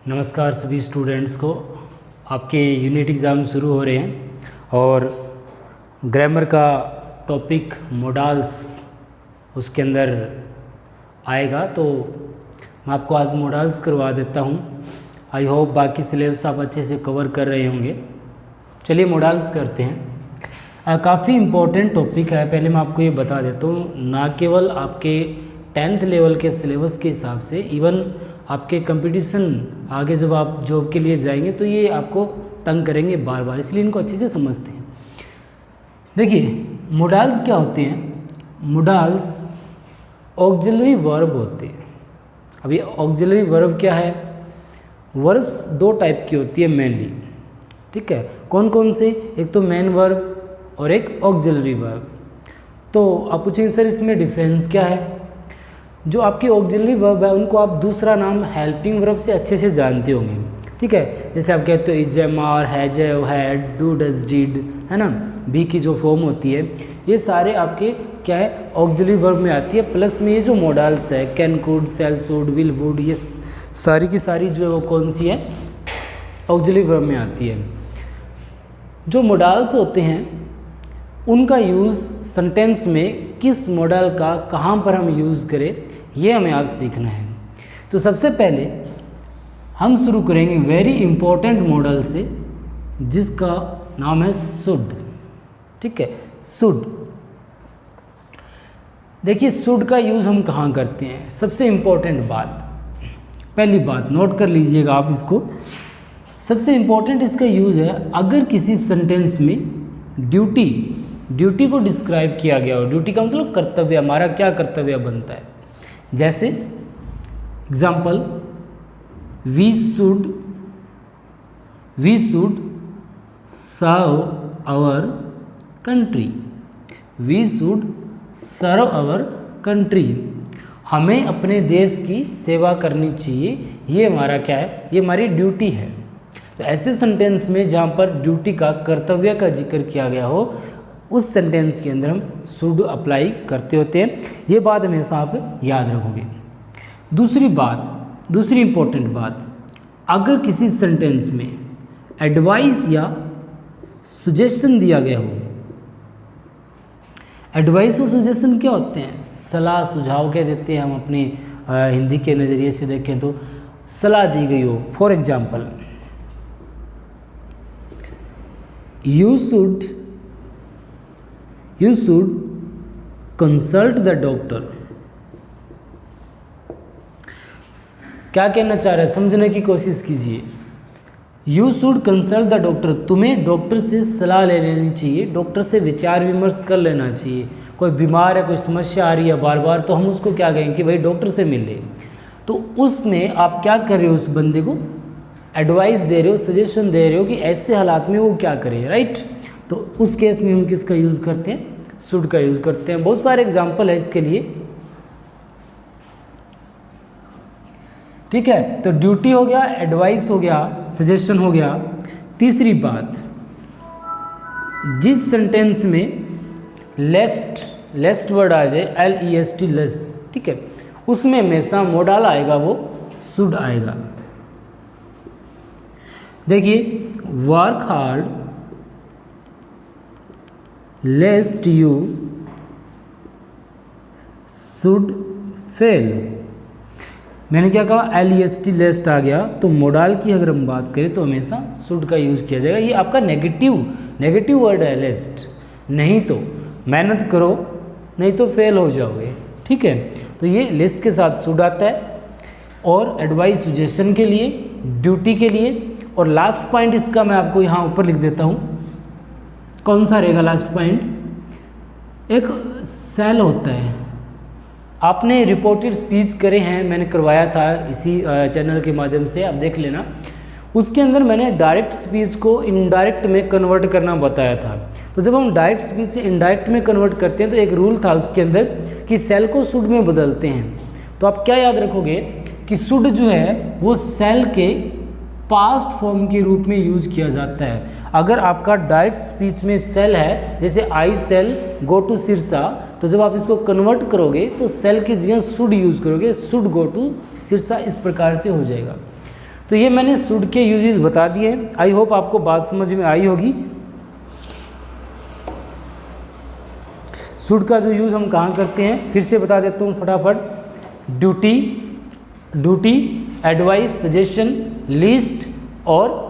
नमस्कार सभी स्टूडेंट्स को। आपके यूनिट एग्ज़ाम शुरू हो रहे हैं और ग्रामर का टॉपिक मोडाल्स उसके अंदर आएगा, तो मैं आपको आज मोडाल्स करवा देता हूं। आई होप बाकी सिलेबस आप अच्छे से कवर कर रहे होंगे। चलिए मोडाल्स करते हैं। काफ़ी इम्पोर्टेंट टॉपिक है। पहले मैं आपको ये बता देता हूँ, ना केवल आपके 10th लेवल के सिलेबस के हिसाब से, इवन आपके कंपटीशन आगे जब आप जॉब के लिए जाएंगे तो ये आपको तंग करेंगे बार बार, इसलिए इनको अच्छे से समझते हैं। देखिए मोडाल्स क्या होते हैं। मोडाल्स ऑक्सिलरी वर्ब होते हैं। अभी ऑक्सिलरी वर्ब क्या है? वर्ब्स दो टाइप की होती है मेनली, ठीक है। कौन कौन से? एक तो मेन वर्ब और एक ऑक्सिलरी वर्ब। तो आप पूछेंगे सर इसमें डिफरेंस क्या है? जो आपकी ऑक्सिलरी वर्ब है उनको आप दूसरा नाम हेल्पिंग वर्ब से अच्छे से जानते होंगे, ठीक है। जैसे आप कहते हो is, am, are, has, had, do, does, did, है ना। बी की जो फॉर्म होती है ये सारे आपके क्या है, ऑक्सिलरी वर्ब में आती है। प्लस में ये जो मोडाल्स है, can, could, shall, should, will, would, ये सारी की सारी जो है वो कौन सी है, ऑक्सिलरी वर्ब में आती है। जो मोडाल्स होते हैं उनका यूज़ सेंटेंस में किस मॉडल का कहाँ पर हम यूज़ करें, ये हमें आज सीखना है। तो सबसे पहले हम शुरू करेंगे वेरी इंपॉर्टेंट मॉडल से, जिसका नाम है शुड, ठीक है। शुड, देखिए शुड का यूज़ हम कहाँ करते हैं। सबसे इम्पोर्टेंट बात, पहली बात नोट कर लीजिएगा आप इसको। सबसे इम्पोर्टेंट इसका यूज़ है अगर किसी सेंटेंस में ड्यूटी को डिस्क्राइब किया गया हो। ड्यूटी का मतलब कर्तव्य, हमारा क्या कर्तव्य बनता है। जैसे example, we should serve our country. We should serve our country, हमें अपने देश की सेवा करनी चाहिए, ये हमारा क्या है, ये हमारी ड्यूटी है। तो ऐसे सेंटेंस में जहाँ पर ड्यूटी का, कर्तव्य का जिक्र किया गया हो, उस सेंटेंस के अंदर हम शुड अप्लाई करते होते हैं। ये बात हमेशा आप याद रखोगे। दूसरी इंपॉर्टेंट बात, अगर किसी सेंटेंस में एडवाइस या सजेशन दिया गया हो। एडवाइस और सजेशन क्या होते हैं? सलाह सुझाव कह देते हैं हम अपने हिंदी के नज़रिए से देखें तो। सलाह दी गई हो, for example You should consult the doctor। क्या कहना चाह रहे हैं, समझने की कोशिश कीजिए। You should consult the doctor, तुम्हें डॉक्टर से सलाह ले लेनी चाहिए, डॉक्टर से विचार विमर्श कर लेना चाहिए। कोई बीमार है, कोई समस्या आ रही है बार बार, तो हम उसको क्या कहेंगे कि भाई डॉक्टर से मिल ले। तो उसमें आप क्या कर रहे हो, उस बंदे को एडवाइस दे रहे हो, सजेशन दे रहे हो कि ऐसे हालात में वो क्या करे, राइट। तो उस केस में हम किसका यूज़ करते हैं? शुड का यूज़ करते हैं। बहुत सारे एग्जाम्पल है इसके लिए, ठीक है। तो ड्यूटी हो गया, एडवाइस हो गया, सजेशन हो गया। तीसरी बात, जिस सेंटेंस में लेस्ट वर्ड आ जाए, LEST, लेस्ट, ठीक है, उसमें हमेशा मोडाल आएगा, वो शुड आएगा। देखिए, work hard लेस्ट you should fail. मैंने क्या कहा? LEST, लेस्ट आ गया। तो मोडाल की अगर हम बात करें तो हमेशा शुड का यूज़ किया जाएगा। ये आपका नेगेटिव वर्ड है लेस्ट। नहीं तो मेहनत करो, नहीं तो फेल हो जाओगे, ठीक है। तो ये लिस्ट के साथ शुड आता है। और एडवाइस सजेशन के लिए, ड्यूटी के लिए। और लास्ट पॉइंट इसका मैं आपको यहाँ ऊपर लिख देता हूँ। कौन सा रहेगा लास्ट पॉइंट? एक सेल होता है। आपने रिपोर्टेड स्पीच करे हैं, मैंने करवाया था इसी चैनल के माध्यम से, आप देख लेना। उसके अंदर मैंने डायरेक्ट स्पीच को इनडायरेक्ट में कन्वर्ट करना बताया था। तो जब हम डायरेक्ट स्पीच से इनडायरेक्ट में कन्वर्ट करते हैं तो एक रूल था उसके अंदर कि सेल को शुड में बदलते हैं। तो आप क्या याद रखोगे कि शुड जो है वो सेल के पास्ट फॉर्म के रूप में यूज किया जाता है। अगर आपका डायरेक्ट स्पीच में सेल है, जैसे आई सेल गो टू सिरसा, तो जब आप इसको कन्वर्ट करोगे तो सेल की जगह शुड यूज़ करोगे, शुड गो टू सिरसा, इस प्रकार से हो जाएगा। तो ये मैंने शुड के यूजेस बता दिए। आई होप आपको बात समझ में आई होगी। शुड का जो यूज़ हम कहाँ करते हैं फिर से बता देता हूँ फटाफट। ड्यूटी, एडवाइस, सजेशन, लिस्ट और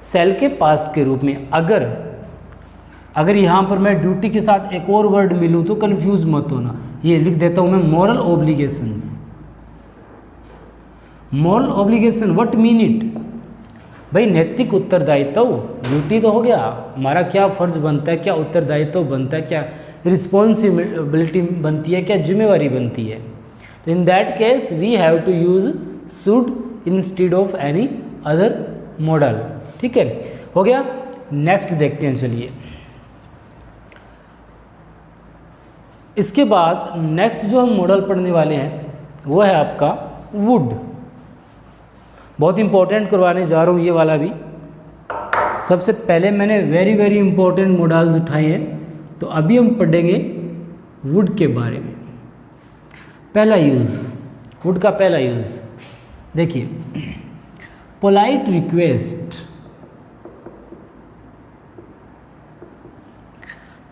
सेल के पास्ट के रूप में। अगर यहाँ पर मैं ड्यूटी के साथ एक और वर्ड मिलूँ तो कंफ्यूज मत होना, ये लिख देता हूँ मैं moral obligations. Moral obligation what mean it? भाई नैतिक उत्तरदायित्व, ड्यूटी तो हो गया, हमारा क्या फर्ज बनता है, क्या उत्तरदायित्व बनता है, क्या रिस्पॉन्सिबिलिटी बनती है, क्या जिम्मेवारी बनती है। तो in that case we have to use should instead of any other modal. ठीक है, हो गया। नेक्स्ट देखते हैं, चलिए। इसके बाद नेक्स्ट जो हम मॉडल पढ़ने वाले हैं वो है आपका वुड। बहुत इंपॉर्टेंट करवाने जा रहा हूँ ये वाला भी। सबसे पहले मैंने वेरी वेरी इंपॉर्टेंट मॉडल्स उठाए हैं, तो अभी हम पढ़ेंगे वुड के बारे में। पहला यूज़, वुड का पहला यूज़ देखिए, पोलाइट रिक्वेस्ट।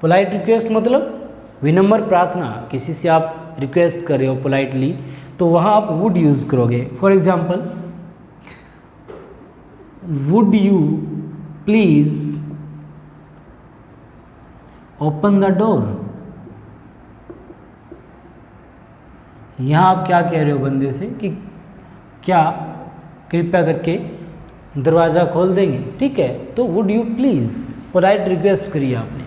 पोलाइट रिक्वेस्ट मतलब विनम्र प्रार्थना, किसी से आप रिक्वेस्ट कर रहे हो पोलाइटली, तो वहाँ आप वुड यूज़ करोगे। For example, would you please open the door. यहाँ आप क्या कह रहे हो बंदे से कि क्या कृपया करके दरवाज़ा खोल देंगे। ठीक है, तो would you please, polite request करिए आपने।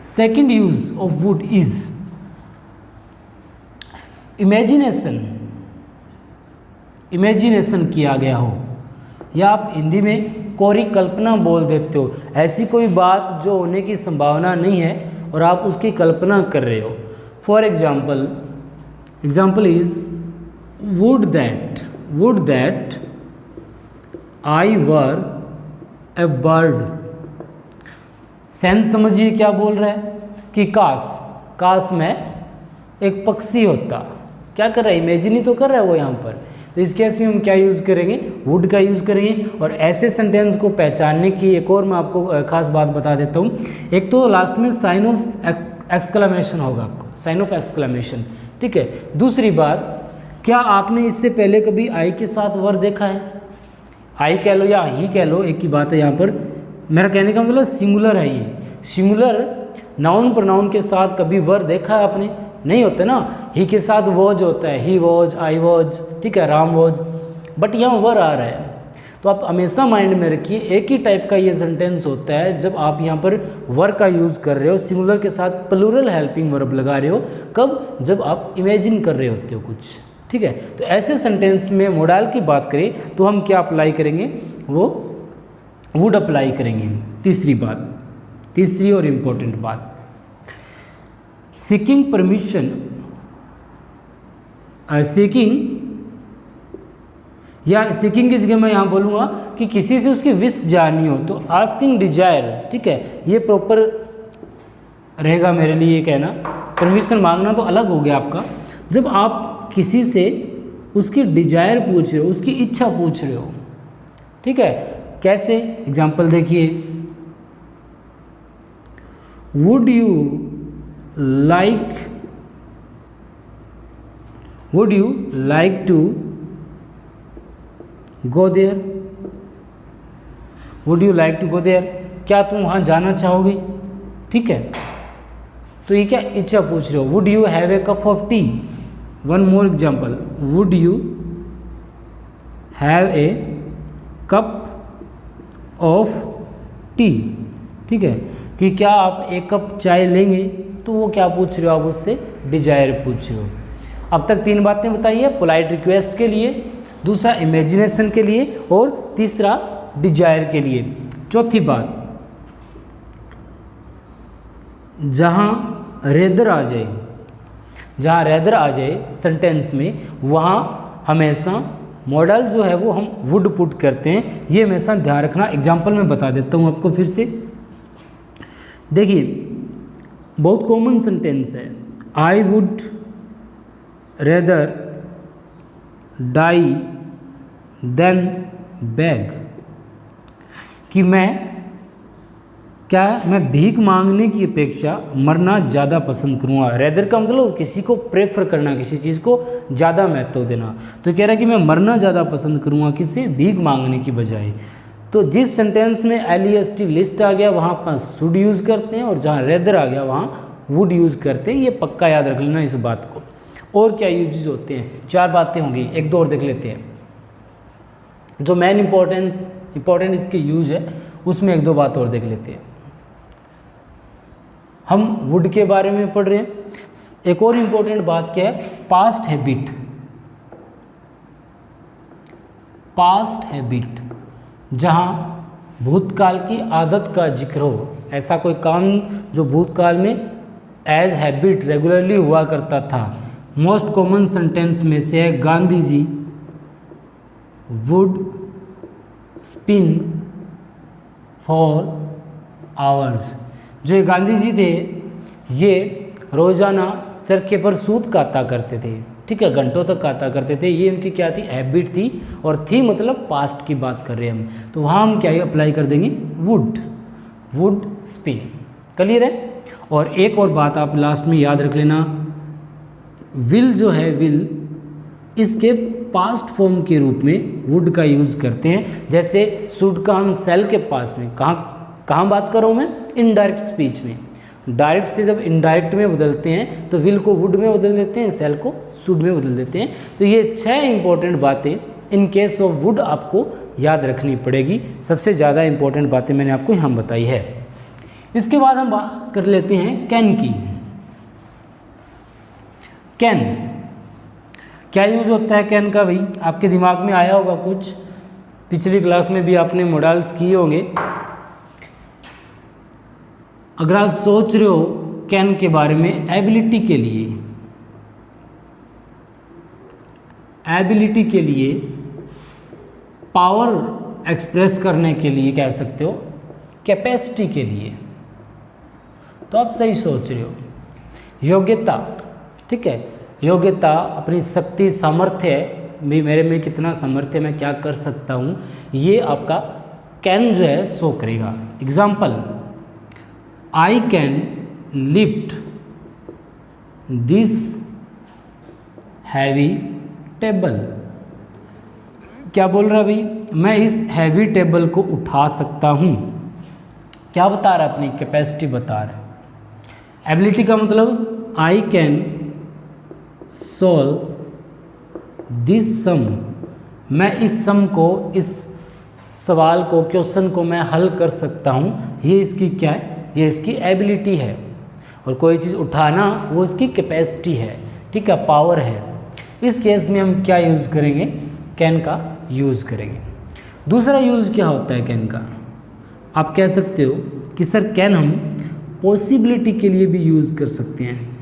Second use of would is imagination. Imagination किया गया हो, या आप हिंदी में कोरी कल्पना बोल देते हो। ऐसी कोई बात जो होने की संभावना नहीं है और आप उसकी कल्पना कर रहे हो। For example is would that I were A bird. Sense समझिए क्या बोल रहा है कि काश मैं एक पक्षी होता। क्या कर रहा है, इमेजिन ही तो कर रहा है वो यहाँ पर। तो इस केस में हम क्या यूज़ करेंगे, वुड का यूज़ करेंगे। और ऐसे सेंटेंस को पहचानने की एक और मैं आपको खास बात बता देता हूँ। एक तो लास्ट में साइन ऑफ एक्सक्लेमेशन होगा, आपको साइन ऑफ एक्सक्लेमेशन। ठीक है, दूसरी बात, क्या आपने इससे पहले कभी आई के साथ वर देखा है? आई कह लो या ही कह लो, एक ही बात है यहाँ पर। मेरा कहने का मतलब सिंगुलर है ये। सिंगुलर नाउन प्रोनाउन के साथ कभी वर देखा है आपने? नहीं होता ना। ही के साथ वॉज होता है, ही वॉज, आई वॉज, ठीक है, राम वॉज, बट यहाँ वर आ रहा है। तो आप हमेशा माइंड में रखिए, एक ही टाइप का ये सेंटेंस होता है जब आप यहाँ पर वर का यूज़ कर रहे हो, सिंगुलर के साथ प्लूरल हेल्पिंग वर्ब लगा रहे हो। कब? जब आप इमेजिन कर रहे होते हो कुछ। ठीक है, तो ऐसे सेंटेंस में मोडाल की बात करें तो हम क्या अप्लाई करेंगे, वो वुड अप्लाई करेंगे। तीसरी और इम्पोर्टेंट बात, सीकिंग परमिशन, सीकिंग की जगह मैं यहाँ बोलूँगा कि किसी से उसकी विश जाननी हो तो आस्किंग डिजायर। ठीक है, ये प्रॉपर रहेगा मेरे लिए कहना। परमिशन मांगना तो अलग हो गया आपका। जब आप किसी से उसकी डिजायर पूछ रहे हो, उसकी इच्छा पूछ रहे हो, ठीक है, कैसे? एग्जाम्पल देखिए, would you like to go there? Would you like to go there, क्या तुम वहाँ जाना चाहोगे? ठीक है, तो ये क्या इच्छा पूछ रहे हो। Would you have a cup of T? One more example, would you have a cup of T? ठीक है, कि क्या आप एक कप चाय लेंगे? तो वो क्या पूछ रहे हो आप उससे? डिजायर पूछ रहे हो। अब तक 3 बातें बताई है, पोलाइट रिक्वेस्ट के लिए, दूसरा इमेजिनेशन के लिए और तीसरा डिजायर के लिए। चौथी बात, जहाँ रेदर आ जाए सेंटेंस में, वहाँ हमेशा मॉडल जो है वो हम वुड पुट करते हैं। ये हमेशा ध्यान रखना। एग्जाम्पल मैं बता देता हूँ आपको फिर से। देखिए, बहुत कॉमन सेंटेंस है, I would rather die than beg, कि मैं भीख मांगने की अपेक्षा मरना ज़्यादा पसंद करूँगा। रेदर का मतलब किसी को प्रेफर करना, किसी चीज़ को ज़्यादा महत्व देना। तो कह रहा है कि मैं मरना ज़्यादा पसंद करूँगा किससे, भीख मांगने की बजाय। तो जिस सेंटेंस में LEST लिस्ट आ गया वहाँ पर शुड यूज़ करते हैं, और जहाँ रेदर आ गया वहाँ वुड यूज़ करते हैं। ये पक्का याद रख लेना इस बात को। और क्या यूजेस होते हैं, 4 बातें होंगी, एक दो और देख लेते हैं। जो मेन इंपॉर्टेंट इसके यूज है उसमें एक दो बात और देख लेते हैं। हम वुड के बारे में पढ़ रहे हैं। एक और इम्पोर्टेंट बात क्या है, पास्ट हैबिट। पास्ट हैबिट, जहाँ भूतकाल की आदत का जिक्र हो, ऐसा कोई काम जो भूतकाल में एज हैबिट रेगुलरली हुआ करता था। मोस्ट कॉमन सेंटेंस में से है Gandhi ji would spin for hours. जो ये गांधी जी थे ये रोज़ाना चरखे पर सूत काता करते थे, ठीक है, घंटों तक काता करते थे। ये उनकी क्या थी, हैबिट थी। और थी मतलब पास्ट की बात कर रहे हैं हम, तो वहाँ हम क्या अप्लाई कर देंगे, वुड स्पिन। क्लियर है। और एक और बात आप लास्ट में याद रख लेना, विल जो है, विल इसके पास्ट फॉर्म के रूप में वुड का यूज़ करते हैं। जैसे शुड का हम सेल के पास्ट में कहाँ बात कर रहा हूँ मैं, इनडायरेक्ट स्पीच में। डायरेक्ट से जब इनडायरेक्ट में बदलते हैं तो विल को वुड में बदल देते हैं, सेल को शुड में बदल देते हैं। तो ये 6 इंपॉर्टेंट बातें इन केस ऑफ वुड आपको याद रखनी पड़ेगी। सबसे ज़्यादा इंपॉर्टेंट बातें मैंने आपको यहाँ बताई है। इसके बाद हम बात कर लेते हैं कैन की। कैन क्या यूज होता है कैन का, भाई आपके दिमाग में आया होगा कुछ, पिछली क्लास में भी आपने मॉडल्स किए होंगे। अगर आप सोच रहे हो कैन के बारे में, एबिलिटी के लिए पावर एक्सप्रेस करने के लिए कह सकते हो, कैपेसिटी के लिए, तो आप सही सोच रहे हो। योग्यता, ठीक है, योग्यता अपनी शक्ति सामर्थ्य भी, मेरे में कितना सामर्थ्य, मैं क्या कर सकता हूँ, ये आपका कैन जो है शो करेगा। Example, I can lift this heavy table. क्या बोल रहा है भाई, मैं इस हैवी टेबल को उठा सकता हूँ। क्या बता रहा है, अपनी कैपेसिटी बता रहा है। एबिलिटी का मतलब आई कैन सॉल्व दिस सम, मैं इस सम को, इस सवाल को, क्वेश्चन को मैं हल कर सकता हूँ। ये इसकी क्या है, ये इसकी एबिलिटी है। और कोई चीज़ उठाना वो इसकी कैपेसिटी है, ठीक है, पावर है। इस केस में हम क्या यूज़ करेंगे, कैन का यूज़ करेंगे। दूसरा यूज़ क्या होता है कैन का, आप कह सकते हो कि सर कैन हम पॉसिबिलिटी के लिए भी यूज़ कर सकते हैं।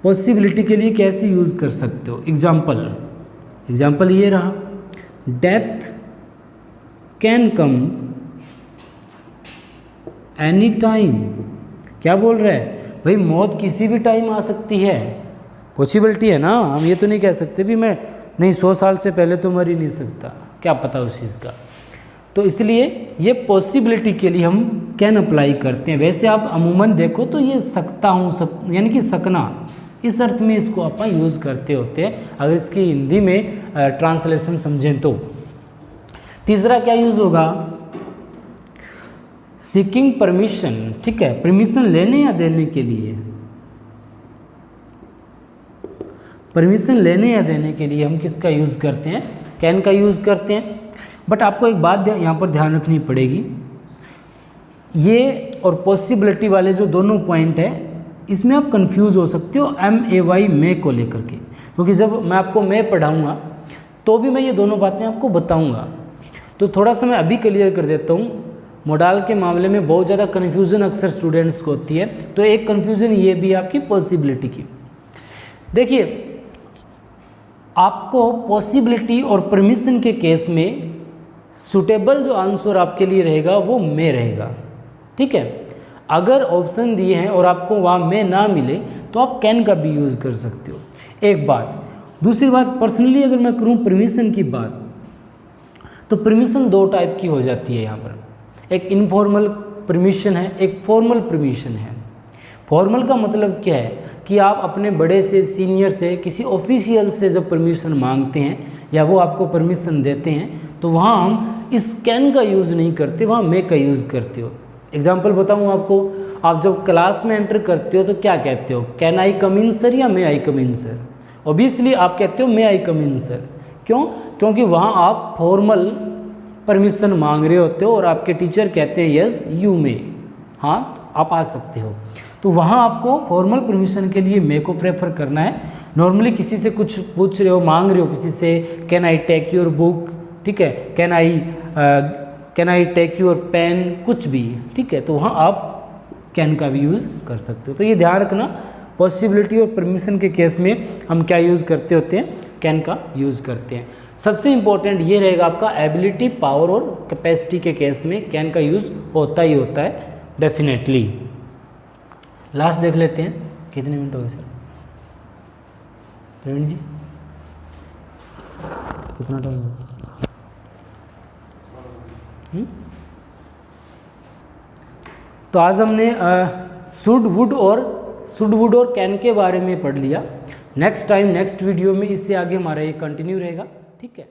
पॉसिबिलिटी के लिए कैसे यूज़ कर सकते हो, एग्जाम्पल ये रहा, death can come any time. क्या बोल रहा है भाई, मौत किसी भी टाइम आ सकती है, पॉसिबिलिटी है ना। हम ये तो नहीं कह सकते भी मैं नहीं 100 साल से पहले तो मर ही नहीं सकता, क्या पता उस चीज़ का। तो इसलिए ये पॉसिबिलिटी के लिए हम कैन अप्लाई करते हैं। वैसे आप अमूमन देखो तो ये सकता हूँ, यानी कि सकना, इस अर्थ में इसको अपन यूज़ करते होते हैं, अगर इसकी हिंदी में ट्रांसलेशन समझें तो। तीसरा क्या यूज़ होगा, सीकिंग परमिशन, ठीक है, परमिशन लेने या देने के लिए। परमिशन लेने या देने के लिए हम किसका यूज़ करते हैं, कैन का यूज़ करते हैं। बट आपको एक बात यहाँ पर ध्यान रखनी पड़ेगी, ये और पॉसिबिलिटी वाले जो दोनों पॉइंट है, इसमें आप कंफ्यूज हो सकते हो MAY मे को लेकर के, क्योंकि जब मैं आपको मैं पढ़ाऊँगा तो भी मैं ये दोनों बातें आपको बताऊँगा। तो थोड़ा सा मैं अभी क्लियर कर देता हूँ। मॉडल के मामले में बहुत ज़्यादा कन्फ्यूज़न अक्सर स्टूडेंट्स को होती है, तो एक कन्फ्यूज़न ये भी है आपकी पॉसिबिलिटी की। देखिए, आपको पॉसिबिलिटी और परमिशन के केस में सूटेबल जो आंसर आपके लिए रहेगा वो मे रहेगा, ठीक है। अगर ऑप्शन दिए हैं और आपको वहाँ में ना मिले तो आप कैन का भी यूज़ कर सकते हो, एक बात। दूसरी बात, पर्सनली अगर मैं करूँ परमिशन की बात, तो परमिशन दो टाइप की हो जाती है यहाँ पर, एक इनफॉर्मल परमिशन है, एक फॉर्मल परमिशन है। फॉर्मल का मतलब क्या है कि आप अपने बड़े से, सीनियर से, किसी ऑफिशियल से जब परमिशन मांगते हैं या वो आपको परमिशन देते हैं तो वहाँ हम इस कैन का यूज़ नहीं करते, वहाँ मे का यूज़ करते हो। एग्जाम्पल बताऊँ आपको, आप जब क्लास में एंटर करते हो तो क्या कहते हो, can I come in sir या मे आई कम इन सर? ऑब्वियसली आप कहते हो मे आई कम इन सर। क्यों? क्योंकि वहाँ आप फॉर्मल परमिशन मांग रहे होते हो और आपके टीचर कहते हैं यस यू मे, हाँ आप आ सकते हो। तो वहाँ आपको फॉर्मल परमिशन के लिए मे को प्रेफर करना है। नॉर्मली किसी से कुछ पूछ रहे हो, मांग रहे हो किसी से, can I take your book, ठीक है, can I take your pen, कुछ भी, ठीक है, तो वहाँ आप कैन का भी यूज़ कर सकते हो। तो ये ध्यान रखना, पॉसिबिलिटी और परमिशन के केस में हम क्या यूज़ करते होते हैं, कैन का यूज़ करते हैं। सबसे इम्पोर्टेंट ये रहेगा आपका एबिलिटी, पावर और कैपेसिटी के केस में कैन का यूज़ होता ही होता है डेफिनेटली। लास्ट देख लेते हैं, कितने मिनट हो गए सर? प्रवीण जी कितना टाइम हो? तो आज हमने शुड, वुड और कैन के बारे में पढ़ लिया। नेक्स्ट टाइम नेक्स्ट वीडियो में इससे आगे हमारा ये कंटिन्यू रहेगा, ठीक है।